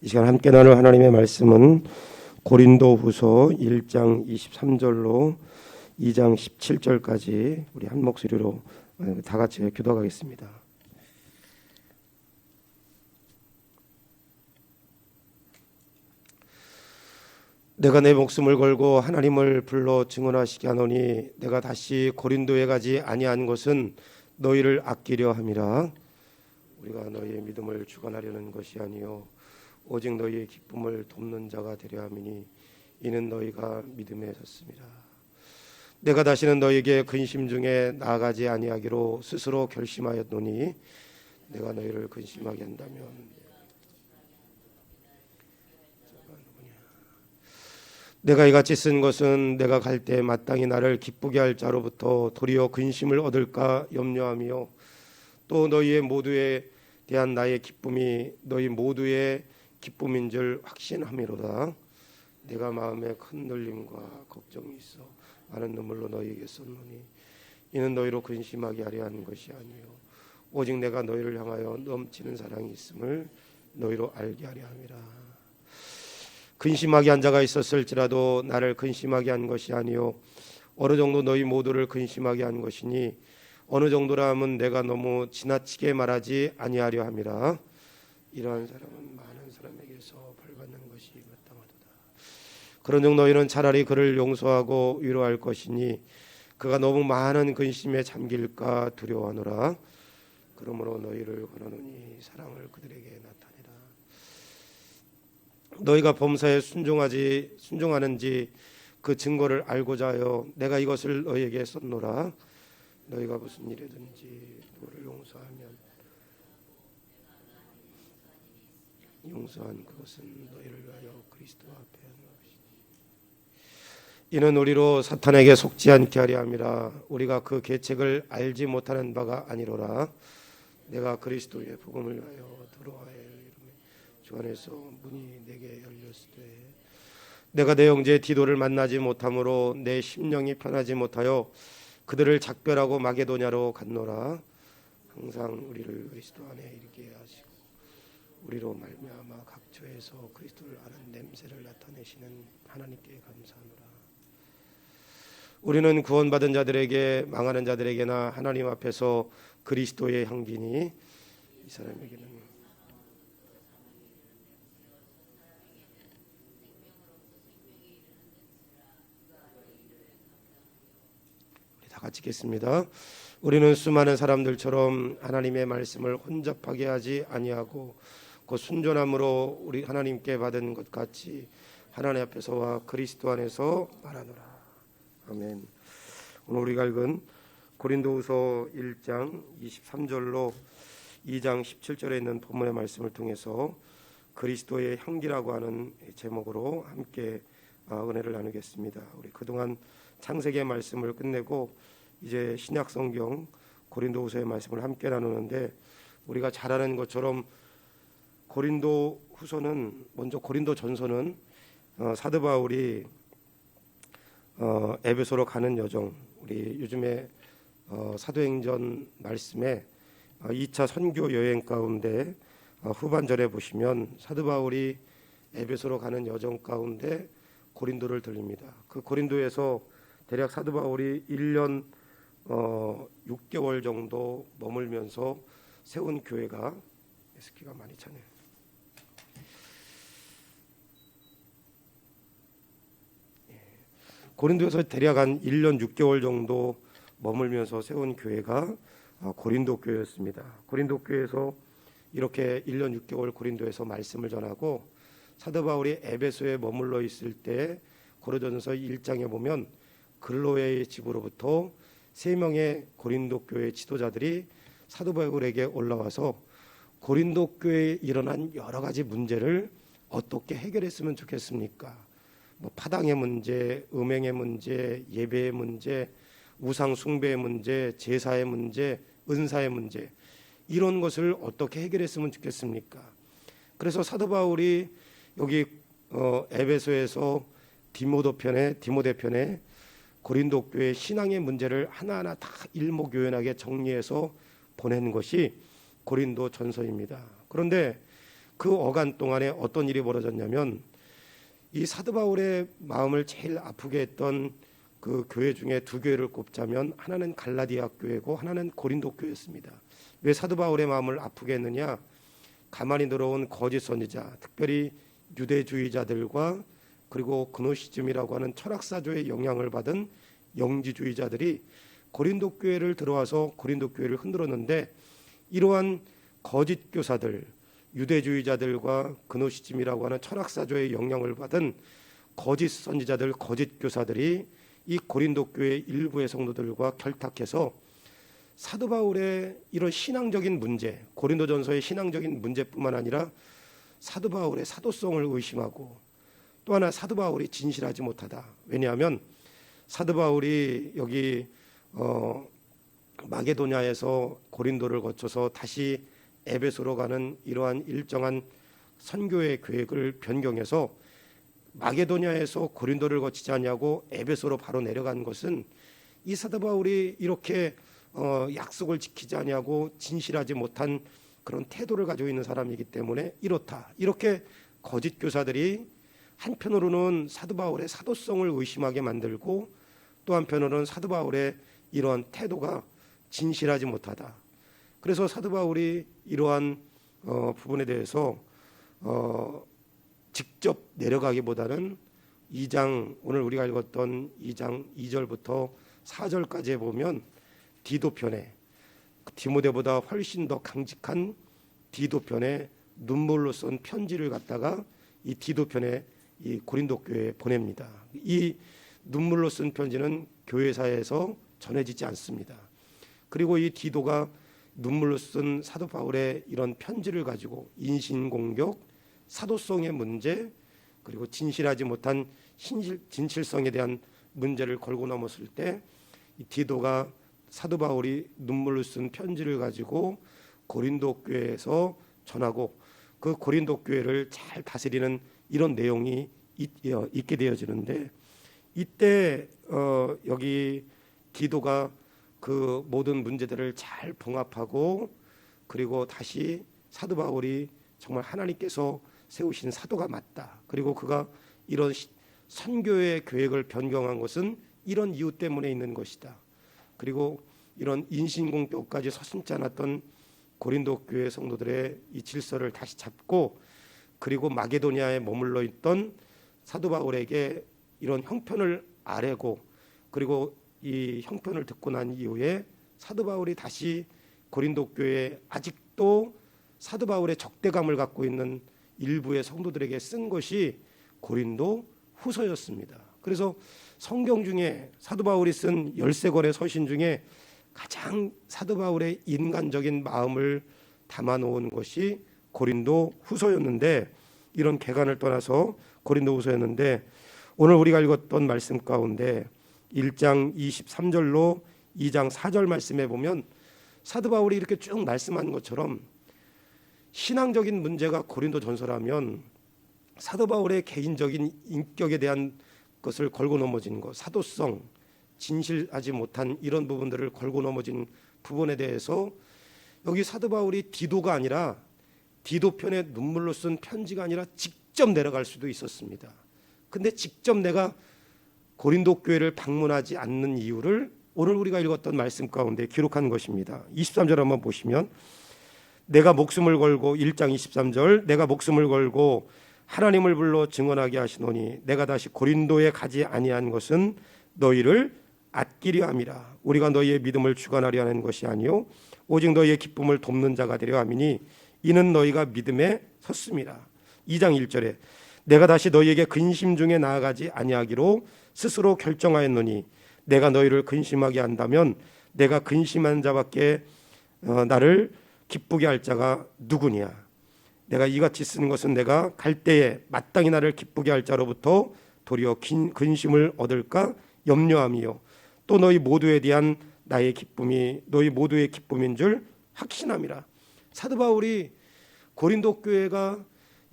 이 시간 함께 나눌 하나님의 말씀은 고린도후서 1장 23절로 2장 17절까지 우리 한 목소리로 다 같이 교독하겠습니다. 내가 내 목숨을 걸고 하나님을 불러 증언하시게 하노니 내가 다시 고린도에 가지 아니한 것은 너희를 아끼려 함이라. 우리가 너희의 믿음을 주관하려는 것이 아니요 오직 너희의 기쁨을 돕는 자가 되려 함이니 이는 너희가 믿음에 섰습니다. 내가 다시는 너희에게 근심 중에 나아가지 아니하기로 스스로 결심하였노니 내가 너희를 근심하게 한다면 내가 이같이 쓴 것은 내가 갈 때 마땅히 나를 기쁘게 할 자로부터 도리어 근심을 얻을까 염려하며 또 너희의 모두에 대한 나의 기쁨이 너희 모두의 기쁨인 줄 확신함이로다. 내가 마음에 큰 눌림과 걱정이 있어 많은 눈물로 너희에게 썼노니 이는 너희로 근심하게 하려 하는 것이 아니요 오직 내가 너희를 향하여 넘치는 사랑이 있음을 너희로 알게 하려 함이라. 근심하게 한 자가 있었을지라도 나를 근심하게 한 것이 아니요 어느 정도 너희 모두를 근심하게 한 것이니 어느 정도라 하면 내가 너무 지나치게 말하지 아니하려 함이라. 이러한 사람은 많은 사람에게서 벌받는 것이 마땅하도다. 그런즉 너희는 차라리 그를 용서하고 위로할 것이니 그가 너무 많은 근심에 잠길까 두려워하노라. 그러므로 너희를 권하노니 사랑을 그들에게 나타내라. 너희가 범사에 순종하는지 그 증거를 알고자 하여 내가 이것을 너희에게 썼노라. 너희가 무슨 일이든지 너를 용서한 그것은 너희를 위하여 그리스도 앞에 하는 것이니 이는 우리로 사탄에게 속지 않게 하려 함이라. 우리가 그 계책을 알지 못하는 바가 아니로라. 내가 그리스도의 복음을 위하여 들어와야 주 안에서 문이 내게 열렸으되 내가 내 형제 디도를 만나지 못함으로 내 심령이 편하지 못하여 그들을 작별하고 마게도냐로 갔노라. 항상 우리를 그리스도 안에 이르게 하시고 우리로 말미암아 각처에서 그리스도를 아는 냄새를 나타내시는 하나님께 감사하노라. 우리는 구원받은 자들에게 망하는 자들에게나 하나님 앞에서 그리스도의 향기니 이 사람에게는 같이 읽겠습니다. 우리는 수많은 사람들처럼 하나님의 말씀을 혼잡하게 하지 아니하고 그 순전함으로 우리 하나님께 받은 것 같이 하나님 앞에서와 그리스도 안에서 말하노라. 아멘. 오늘 우리가 읽은 고린도후서 1장 23절로 2장 17절에 있는 본문의 말씀을 통해서 그리스도의 향기라고 하는 제목으로 함께 은혜를 나누겠습니다. 우리 그동안 창세기의 말씀을 끝내고 이제 신약 성경 고린도후서의 말씀을 함께 나누는데 우리가 잘 아는 것처럼 고린도후서는 먼저 고린도전서는 사도 바울이 에베소로 가는 여정, 우리 요즘에 사도행전 말씀에 2차 선교 여행 가운데 후반절에 보시면 사도 바울이 에베소로 가는 여정 가운데 고린도를 들립니다. 그 고린도에서 대략 사도 바울이 1년 6개월 정도 머물면서 세운 교회가 에스키가 많이 차네요. 고린도에서 대략 한 1년 6개월 정도 머물면서 세운 교회가 고린도 교회였습니다. 고린도 교회에서 이렇게 1년 6개월 고린도에서 말씀을 전하고 사도 바울이 에베소에 머물러 있을 때 고린도전서 1장에 보면 글로의 집으로부터 3명의 고린도 교회 지도자들이 사도 바울에게 올라와서 고린도 교회에 일어난 여러 가지 문제를 어떻게 해결했으면 좋겠습니까? 파당의 문제, 음행의 문제, 예배의 문제, 우상 숭배의 문제, 제사의 문제, 은사의 문제, 이런 것을 어떻게 해결했으면 좋겠습니까? 그래서 사도 바울이 여기 에베소에서 디모데 편에 고린도 교회 신앙의 문제를 하나하나 다 일목요연하게 정리해서 보낸 것이 고린도 전서입니다. 그런데 그 어간 동안에 어떤 일이 벌어졌냐면 이 사도 바울의 마음을 제일 아프게 했던 그 교회 중에 두 교회를 꼽자면 하나는 갈라디아 교회고 하나는 고린도 교회였습니다. 왜 사도 바울의 마음을 아프게 했느냐? 가만히 들어온 거짓 선지자, 특별히 유대주의자들과 그리고 그노시즘이라고 하는 철학사조의 영향을 받은 영지주의자들이 고린도 교회를 들어와서 고린도 교회를 흔들었는데, 이러한 거짓 교사들, 유대주의자들과 그노시즘이라고 하는 철학사조의 영향을 받은 거짓 선지자들, 거짓 교사들이 이 고린도 교회 일부의 성도들과 결탁해서 사도 바울의 이런 신앙적인 문제, 고린도전서의 신앙적인 문제뿐만 아니라 사도 바울의 사도성을 의심하고, 또 하나 사도 바울이 진실하지 못하다. 왜냐하면 사도 바울이 여기 마게도냐에서 고린도를 거쳐서 다시 에베소로 가는 이러한 일정한 선교의 계획을 변경해서 마게도냐에서 고린도를 거치지 않냐고 에베소로 바로 내려간 것은 이 사도 바울이 이렇게 약속을 지키지 않냐고 진실하지 못한 그런 태도를 가지고 있는 사람이기 때문에 이렇다. 이렇게 거짓 교사들이 한편으로는 사도 바울의 사도성을 의심하게 만들고, 또 한편으로는 사도 바울의 이러한 태도가 진실하지 못하다. 그래서 사도 바울이 이러한 부분에 대해서 직접 내려가기보다는 2장, 오늘 우리가 읽었던 2장 2절부터 4절까지에 보면 디도편에, 디모데보다 훨씬 더 강직한 디도편에 눈물로 쓴 편지를 갖다가 이 디도편에 이 고린도 교회에 보냅니다. 이 눈물로 쓴 편지는 교회사에서 전해지지 않습니다. 그리고 이 디도가 눈물로 쓴 사도 바울의 이런 편지를 가지고 인신공격, 사도성의 문제, 그리고 진실하지 못한 진실성에 대한 문제를 걸고 넘었을 때, 이 디도가 사도 바울이 눈물로 쓴 편지를 가지고 고린도 교회에서 전하고, 그 고린도 교회를 잘 다스리는 이런 내용이 있게 되어지는데, 이때 여기 디도가 그 모든 문제들을 잘 봉합하고, 그리고 다시 사도 바울이 정말 하나님께서 세우신 사도가 맞다, 그리고 그가 이런 선교의 계획을 변경한 것은 이런 이유 때문에 있는 것이다, 그리고 이런 인신공격까지 서슴지 않았던 고린도 교회 성도들의 이 질서를 다시 잡고, 그리고 마게도냐에 머물러 있던 사도 바울에게 이런 형편을 아뢰고, 그리고 이 형편을 듣고 난 이후에 사도 바울이 다시 고린도 교회에 아직도 사도 바울의 적대감을 갖고 있는 일부의 성도들에게 쓴 것이 고린도 후서였습니다. 그래서 성경 중에 사도 바울이 쓴 13권의 서신 중에 가장 사도 바울의 인간적인 마음을 담아놓은 것이 고린도 후서였는데, 이런 개관을 떠나서 고린도 후서였는데, 오늘 우리가 읽었던 말씀 가운데 1장 23절로 2장 4절 말씀에 보면 사도 바울이 이렇게 쭉 말씀한 것처럼 신앙적인 문제가 고린도 전서라면 사도 바울의 개인적인 인격에 대한 것을 걸고 넘어진 것, 사도성, 진실하지 못한 이런 부분들을 걸고 넘어진 부분에 대해서 여기 사도 바울이 디도가 아니라, 디도편에 눈물로 쓴 편지가 아니라 직접 내려갈 수도 있었습니다. 근데 직접 내가 고린도 교회를 방문하지 않는 이유를 오늘 우리가 읽었던 말씀 가운데 기록한 것입니다. 23절 한번 보시면, 내가 목숨을 걸고, 1장 23절, 내가 목숨을 걸고 하나님을 불러 증언하게 하시노니 내가 다시 고린도에 가지 아니한 것은 너희를 아끼려 함이라. 우리가 너희의 믿음을 주관하려 하는 것이 아니요 오직 너희의 기쁨을 돕는 자가 되려 함이니 이는 너희가 믿음에 섰음이라. 2장 1절에 내가 다시 너희에게 근심 중에 나아가지 아니하기로 스스로 결정하였노니 내가 너희를 근심하게 한다면 내가 근심한 자밖에 나를 기쁘게 할 자가 누구냐. 내가 이같이 쓰는 것은 내가 갈 때에 마땅히 나를 기쁘게 할 자로부터 도리어 근심을 얻을까 염려함이요 또 너희 모두에 대한 나의 기쁨이 너희 모두의 기쁨인 줄 확신함이라. 사도 바울이 고린도 교회가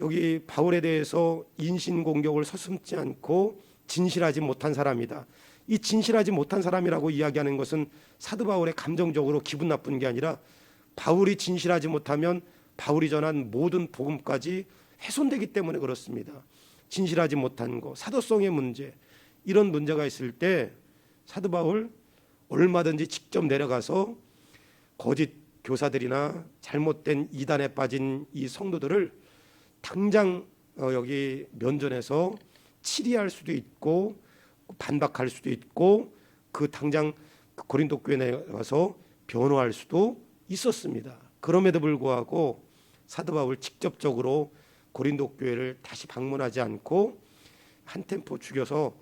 여기 바울에 대해서 인신공격을 서슴지 않고 진실하지 못한 사람이다, 이 진실하지 못한 사람이라고 이야기하는 것은 사도 바울의 감정적으로 기분 나쁜 게 아니라 바울이 진실하지 못하면 바울이 전한 모든 복음까지 훼손되기 때문에 그렇습니다. 진실하지 못한 거, 사도성의 문제, 이런 문제가 있을 때 사도 바울 얼마든지 직접 내려가서 거짓 교사들이나 잘못된 이단에 빠진 이 성도들을 당장 여기 면전에서 치리할 수도 있고 반박할 수도 있고 당장 고린도 교회에 나가서 변호할 수도 있었습니다. 그럼에도 불구하고 사도 바울 직접적으로 고린도 교회를 다시 방문하지 않고 한 템포 죽여서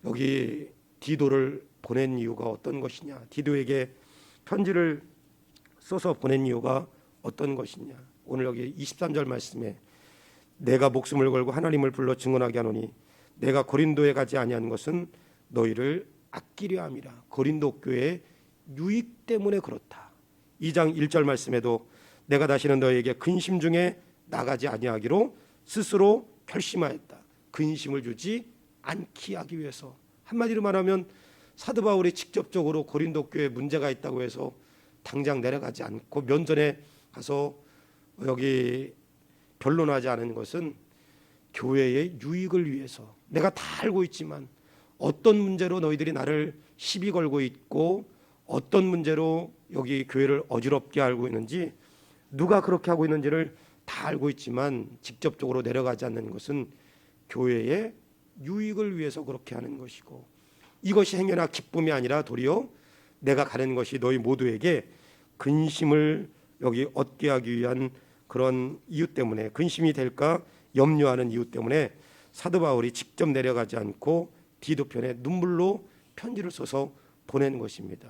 여기 디도를 보낸 이유가 어떤 것이냐, 디도에게 편지를 써서 보낸 이유가 어떤 것이냐. 오늘 여기 23절 말씀에 내가 목숨을 걸고 하나님을 불러 증언하게 하노니 내가 고린도에 가지 아니한 것은 너희를 아끼려 함이라. 고린도 교회의 유익 때문에 그렇다. 2장 1절 말씀에도 내가 다시는 너희에게 근심 중에 나가지 아니하기로 스스로 결심하였다. 근심을 주지 않게 하기 위해서. 한마디로 말하면 사도 바울이 직접적으로 고린도 교회에 문제가 있다고 해서 당장 내려가지 않고 면전에 가서 여기 변론하지 않은 것은 교회의 유익을 위해서. 내가 다 알고 있지만 어떤 문제로 너희들이 나를 시비 걸고 있고 어떤 문제로 여기 교회를 어지럽게 알고 있는지, 누가 그렇게 하고 있는지를 다 알고 있지만 직접적으로 내려가지 않는 것은 교회의 유익을 위해서 그렇게 하는 것이고, 이것이 행여나 기쁨이 아니라 도리어 내가 가는 것이 너희 모두에게 근심을 여기 얻게 하기 위한 그런 이유 때문에, 근심이 될까 염려하는 이유 때문에 사도 바울이 직접 내려가지 않고 디도 편에 눈물로 편지를 써서 보내는 것입니다.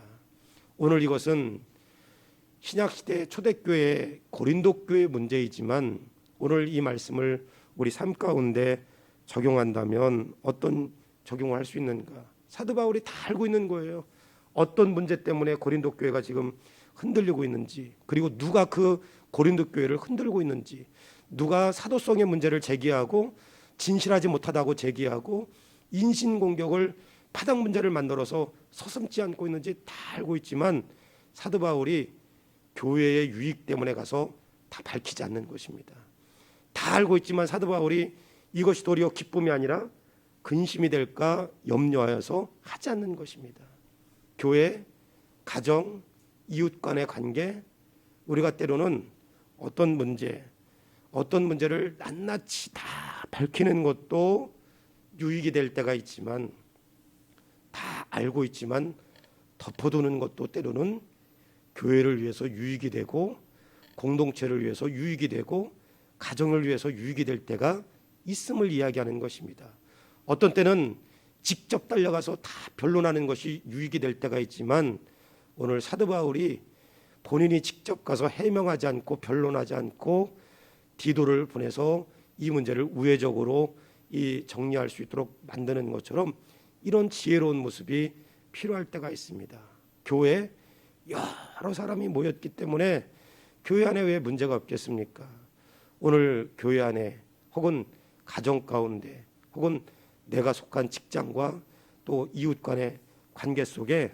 오늘 이것은 신약시대 초대교회 고린도 교회 문제이지만 오늘 이 말씀을 우리 삶 가운데 적용한다면 어떤 적용을 할 수 있는가? 사도 바울이 다 알고 있는 거예요. 어떤 문제 때문에 고린도 교회가 지금 흔들리고 있는지, 그리고 누가 그 고린도 교회를 흔들고 있는지, 누가 사도성의 문제를 제기하고 진실하지 못하다고 제기하고 인신공격을 파당 문제를 만들어서 서슴지 않고 있는지 다 알고 있지만 사도 바울이 교회의 유익 때문에 가서 다 밝히지 않는 것입니다. 다 알고 있지만 사도 바울이 이것이 도리어 기쁨이 아니라 근심이 될까 염려하여서 하지 않는 것입니다. 교회, 가정, 이웃 간의 관계, 우리가 때로는 어떤 문제를 낱낱이 다 밝히는 것도 유익이 될 때가 있지만, 다 알고 있지만 덮어두는 것도 때로는 교회를 위해서 유익이 되고 공동체를 위해서 유익이 되고 가정을 위해서 유익이 될 때가 있음을 이야기하는 것입니다. 어떤 때는 직접 달려가서 다 변론하는 것이 유익이 될 때가 있지만 오늘 사도 바울이 본인이 직접 가서 해명하지 않고 변론하지 않고 디도를 보내서 이 문제를 우회적으로 정리할 수 있도록 만드는 것처럼 이런 지혜로운 모습이 필요할 때가 있습니다. 교회에 여러 사람이 모였기 때문에 교회 안에 왜 문제가 없겠습니까? 오늘 교회 안에 혹은 가정 가운데 혹은 내가 속한 직장과 또 이웃 간의 관계 속에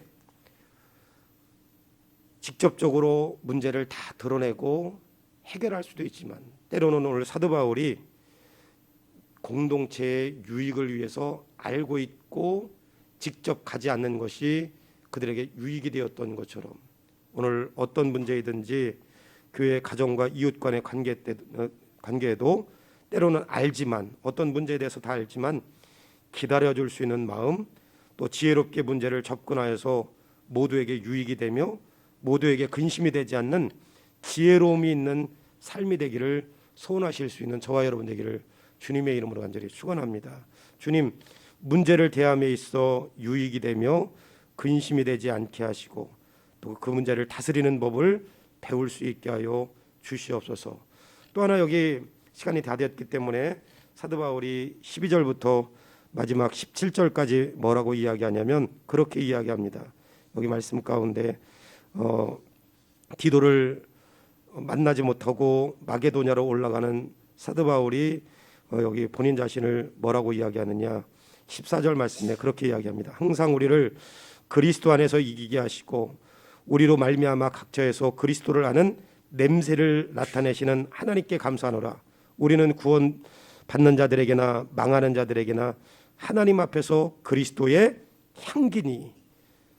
직접적으로 문제를 다 드러내고 해결할 수도 있지만 때로는 오늘 사도 바울이 공동체의 유익을 위해서 알고 있고 직접 가지 않는 것이 그들에게 유익이 되었던 것처럼 오늘 어떤 문제이든지 교회 가정과 이웃 간의 관계에도 때로는 알지만 어떤 문제에 대해서 다 알지만 기다려줄 수 있는 마음, 또 지혜롭게 문제를 접근하여서 모두에게 유익이 되며 모두에게 근심이 되지 않는 지혜로움이 있는 삶이 되기를 소원하실 수 있는 저와 여러분 되기를 주님의 이름으로 간절히 축원합니다. 주님, 문제를 대함에 있어 유익이 되며 근심이 되지 않게 하시고 또 그 문제를 다스리는 법을 배울 수 있게 하여 주시옵소서. 또 하나 여기 시간이 다 됐기 때문에 사도 바울이 12절부터 마지막 17절까지 뭐라고 이야기하냐면 그렇게 이야기합니다. 여기 말씀 가운데 디도를 만나지 못하고 마게도냐로 올라가는 사도 바울이 여기 본인 자신을 뭐라고 이야기하느냐, 14절 말씀에 그렇게 이야기합니다. 항상 우리를 그리스도 안에서 이기게 하시고 우리로 말미암아 각처에서 그리스도를 아는 냄새를 나타내시는 하나님께 감사하노라. 우리는 구원 받는 자들에게나 망하는 자들에게나 하나님 앞에서 그리스도의 향기니,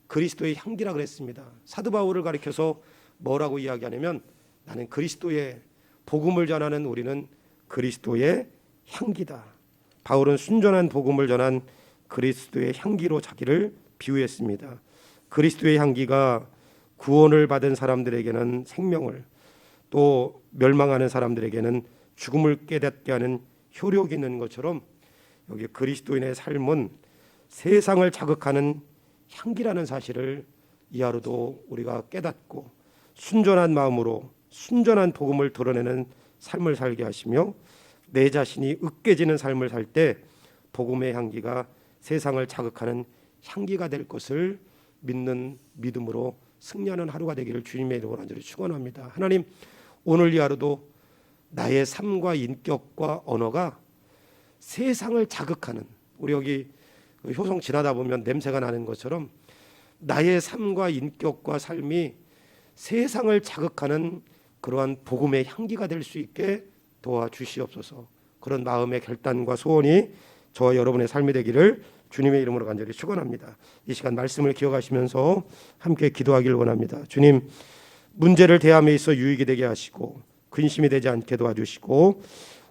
그리스도의 향기라 그랬습니다. 사도 바울을 가리켜서 뭐라고 이야기하냐면 나는 그리스도의 복음을 전하는 우리는 그리스도의 향기다. 바울은 순전한 복음을 전한 그리스도의 향기로 자기를 비유했습니다. 그리스도의 향기가 구원을 받은 사람들에게는 생명을, 또 멸망하는 사람들에게는 죽음을 깨닫게 하는 효력이 있는 것처럼 여기 그리스도인의 삶은 세상을 자극하는 향기라는 사실을 이 하루도 우리가 깨닫고 순전한 마음으로 순전한 복음을 드러내는 삶을 살게 하시며 내 자신이 으깨지는 삶을 살 때 복음의 향기가 세상을 자극하는 향기가 될 것을 믿는 믿음으로 승리하는 하루가 되기를 주님의 이름으로 간절히 축원합니다. 하나님, 오늘 이 하루도 나의 삶과 인격과 언어가 세상을 자극하는, 우리 여기 효성 지나다 보면 냄새가 나는 것처럼 나의 삶과 인격과 삶이 세상을 자극하는 그러한 복음의 향기가 될 수 있게 도와주시옵소서. 그런 마음의 결단과 소원이 저와 여러분의 삶이 되기를 주님의 이름으로 간절히 축원합니다. 이 시간 말씀을 기억하시면서 함께 기도하기를 원합니다. 주님, 문제를 대함에 있어 유익이 되게 하시고 근심이 되지 않게 도와주시고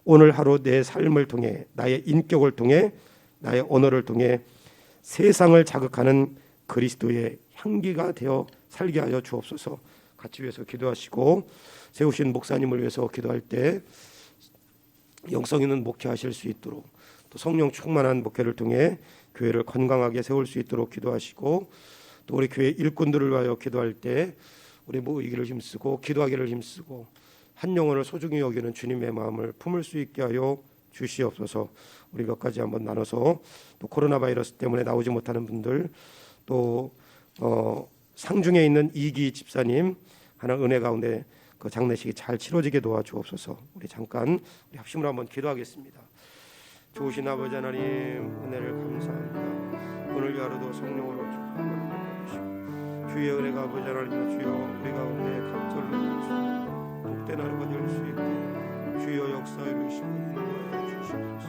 오늘 하루 내 삶을 통해, 나의 인격을 통해, 나의 언어를 통해 세상을 자극하는 그리스도의 향기가 되어 살게 하여 주옵소서. 같이 위해서 기도하시고 세우신 목사님을 위해서 기도할 때 영성 있는 목회하실 수 있도록, 또 성령 충만한 목회를 통해 교회를 건강하게 세울 수 있도록 기도하시고, 또 우리 교회 일꾼들을 위하여 기도할 때 우리 모이기를 힘쓰고 기도하기를 힘쓰고 한 영혼을 소중히 여기는 주님의 마음을 품을 수 있게 하여 주시옵소서. 우리 몇 가지 한번 나눠서, 또 코로나 바이러스 때문에 나오지 못하는 분들, 또 상중에 있는 이기 집사님 하나 은혜 가운데 그 장례식이 잘 치러지게 도와주옵소서. 우리 잠깐 우리 합심으로 한번 기도하겠습니다. 좋으신 아버지 하나님, 은혜를 감사합니다. 오늘 하루도 성령으로 충만하시고 주의 은혜가 아버지 하나님, 주여 우리 가운데 감절로 주시고 복된 하루가 될 수 있게 주여 역사 이루시고 인도하여 주시옵소서.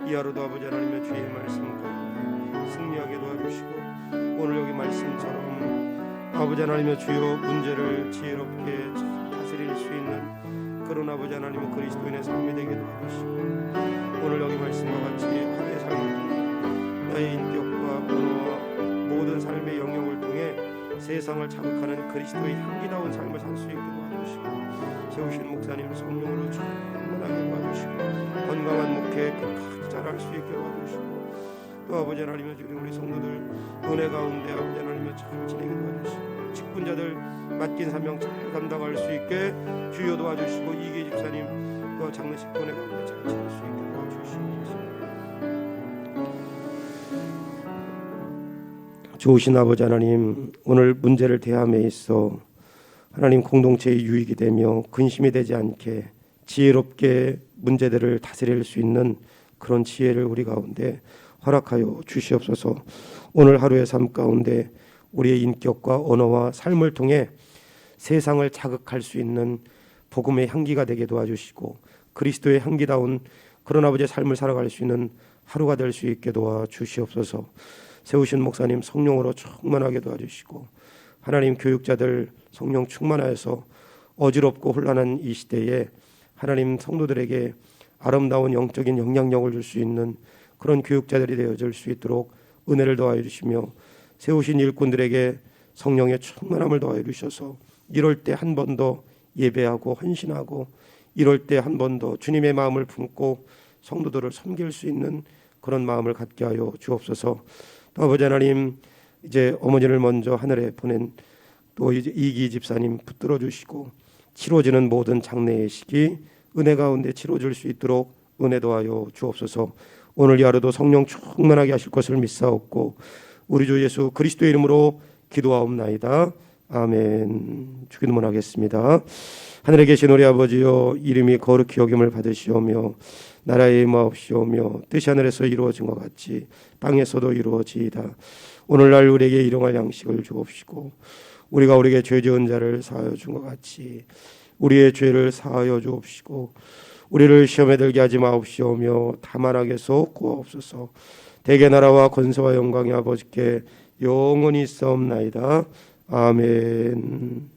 이 하루도 아버지 하나님의 주의 말씀 가운데 승리하게 도와주시고 오늘 여기 말씀처럼 아버지 하나님의 주여 문제를 지혜롭게 다스릴 수 있는 그런 아버지 하나님의 그리스도인의 삶이 되게 도와주시고 오늘 여기 말씀과 같이 하루의 삶을 통해 나의 인격과 언어와 모든 삶의 영역을 통해 세상을 자극하는 그리스도의 향기다운 삶을 살 수 있게 도와주시고 세우신 목사님 성령으로 충만하게 도와주시고 건강한 목회 끝까지 자랄 수 있게 도와주시고 또 아버지 하나님의 주님 우리 성도들 은혜 가운데 아버지 하나님의 잘 지내게 도와주시고 직분자들 맡긴 사명 잘 감당할 수 있게 주여 도와주시고 이기 집사님 또 장례식 은혜 가운데 잘 지낼 수 있게 도와주시옵소서. 좋으신 아버지 하나님, 오늘 문제를 대함에 있어 하나님 공동체의 유익이 되며 근심이 되지 않게 지혜롭게 문제들을 다스릴 수 있는 그런 지혜를 우리 가운데 허락하여 주시옵소서. 오늘 하루의 삶 가운데 우리의 인격과 언어와 삶을 통해 세상을 자극할 수 있는 복음의 향기가 되게 도와주시고 그리스도의 향기다운 그런 아버지의 삶을 살아갈 수 있는 하루가 될 수 있게 도와주시옵소서. 세우신 목사님 성령으로 충만하게 도와주시고 하나님 교육자들 성령 충만하여서 어지럽고 혼란한 이 시대에 하나님 성도들에게 아름다운 영적인 영향력을 줄 수 있는 그런 교육자들이 되어줄 수 있도록 은혜를 더하여 주시며 세우신 일꾼들에게 성령의 충만함을 더하여 주셔서 이럴 때 한 번 더 예배하고 헌신하고 이럴 때 한 번 더 주님의 마음을 품고 성도들을 섬길 수 있는 그런 마음을 갖게 하여 주옵소서. 또 아버지 하나님, 이제 어머니를 먼저 하늘에 보낸 또 이제 이기 집사님 붙들어 주시고 치러지는 모든 장례의 시기 은혜 가운데 치러질 수 있도록 은혜 더하여 주옵소서. 오늘 이 하루도 성령 충만하게 하실 것을 믿사옵고 우리 주 예수 그리스도의 이름으로 기도하옵나이다. 아멘. 주기도문 하겠습니다. 하늘에 계신 우리 아버지여, 이름이 거룩히 여김을 받으시오며 나라의 임하옵시오며 뜻이 하늘에서 이루어진 것 같이 땅에서도 이루어지이다. 오늘날 우리에게 일용할 양식을 주옵시고 우리가 우리에게 죄 지은 자를 사하여 준 것 같이 우리의 죄를 사하여 주옵시고 우리를 시험에 들게 하지 마옵시오며 다만 악에서 구하옵소서. 대개 나라와 권세와 영광이 아버지께 영원히 있사옵나이다. 아멘.